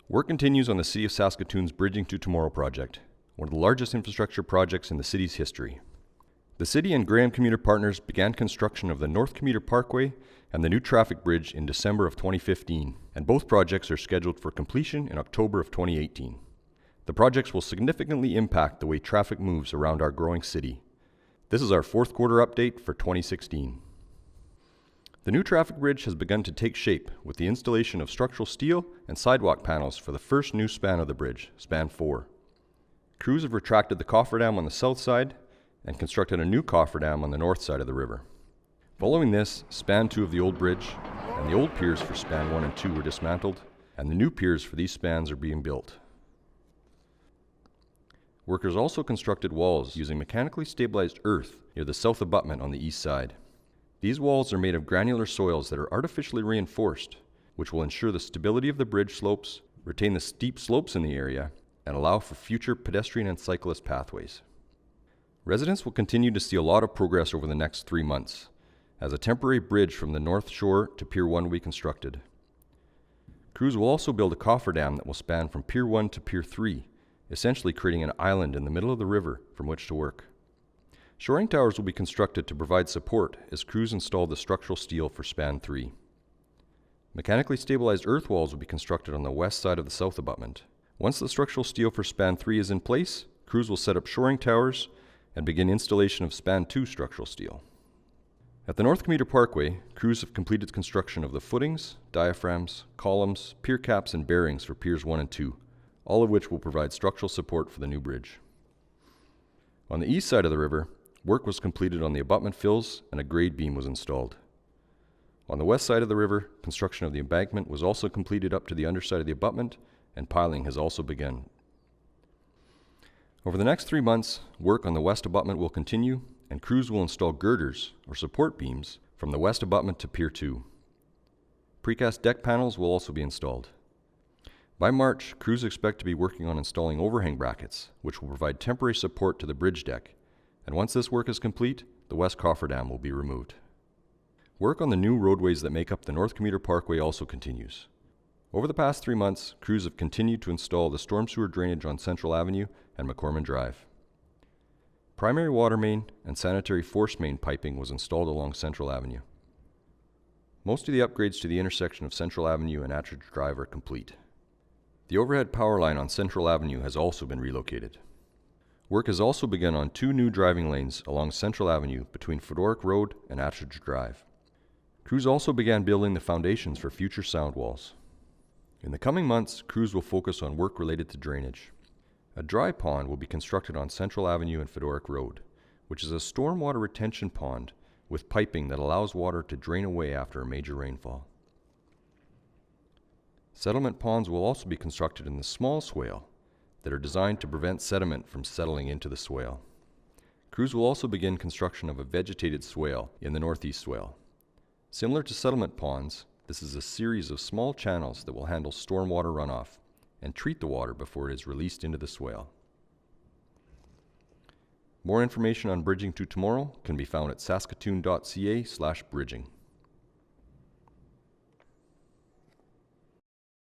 Work continues on the City of Saskatoon's Bridging to Tomorrow project, one of the largest infrastructure projects in the city's history. The City and North Commuter partners began construction of the North Commuter Parkway and the new traffic bridge in December of 2015, and both projects are scheduled for completion in October of 2018. The projects will significantly impact the way traffic moves around our growing city. This is our fourth quarter update for 2016. The new traffic bridge has begun to take shape with the installation of structural steel and sidewalk panels for the first new span of the bridge, span 4. Crews have retracted the cofferdam on the south side and constructed a new cofferdam on the north side of the river. Following this, span 2 of the old bridge and the old piers for span 1 and 2 were dismantled, and the new piers for these spans are being built. Workers also constructed walls using mechanically stabilized earth near the south abutment on the east side. These walls are made of granular soils that are artificially reinforced, which will ensure the stability of the bridge slopes, retain the steep slopes in the area, and allow for future pedestrian and cyclist pathways. Residents will continue to see a lot of progress over the next 3 months, as a temporary bridge from the north shore to Pier 1 will be constructed. Crews will also build a cofferdam that will span from Pier 1 to Pier 3, essentially creating an island in the middle of the river from which to work. Shoring towers will be constructed to provide support as crews install the structural steel for span 3. Mechanically stabilized earth walls will be constructed on the west side of the south abutment. Once the structural steel for span 3 is in place, crews will set up shoring towers and begin installation of span 2 structural steel. At the North Commuter Parkway, crews have completed construction of the footings, diaphragms, columns, pier caps, and bearings for Piers 1 and 2, all of which will provide structural support for the new bridge. On the east side of the river, work was completed on the abutment fills and a grade beam was installed. On the west side of the river, construction of the embankment was also completed up to the underside of the abutment, and piling has also begun. Over the next 3 months, work on the west abutment will continue, and crews will install girders, or support beams, from the west abutment to Pier 2. Precast deck panels will also be installed. By March, crews expect to be working on installing overhang brackets, which will provide temporary support to the bridge deck, and once this work is complete, the west cofferdam will be removed. Work on the new roadways that make up the North Commuter Parkway also continues. Over the past 3 months, crews have continued to install the storm sewer drainage on Central Avenue and McCormick Drive. Primary water main and sanitary force main piping was installed along Central Avenue. Most of the upgrades to the intersection of Central Avenue and Attridge Drive are complete. The overhead power line on Central Avenue has also been relocated. Work has also begun on 2 new driving lanes along Central Avenue between Fedoric Road and Attridge Drive. Crews also began building the foundations for future sound walls. In the coming months, crews will focus on work related to drainage. A dry pond will be constructed on Central Avenue and Fedoric Road, which is a stormwater retention pond with piping that allows water to drain away after a major rainfall. Settlement ponds will also be constructed in the small swale that are designed to prevent sediment from settling into the swale. Crews will also begin construction of a vegetated swale in the northeast swale. Similar to settlement ponds, this is a series of small channels that will handle stormwater runoff and treat the water before it is released into the swale. More information on Bridging to Tomorrow can be found at saskatoon.ca/bridging.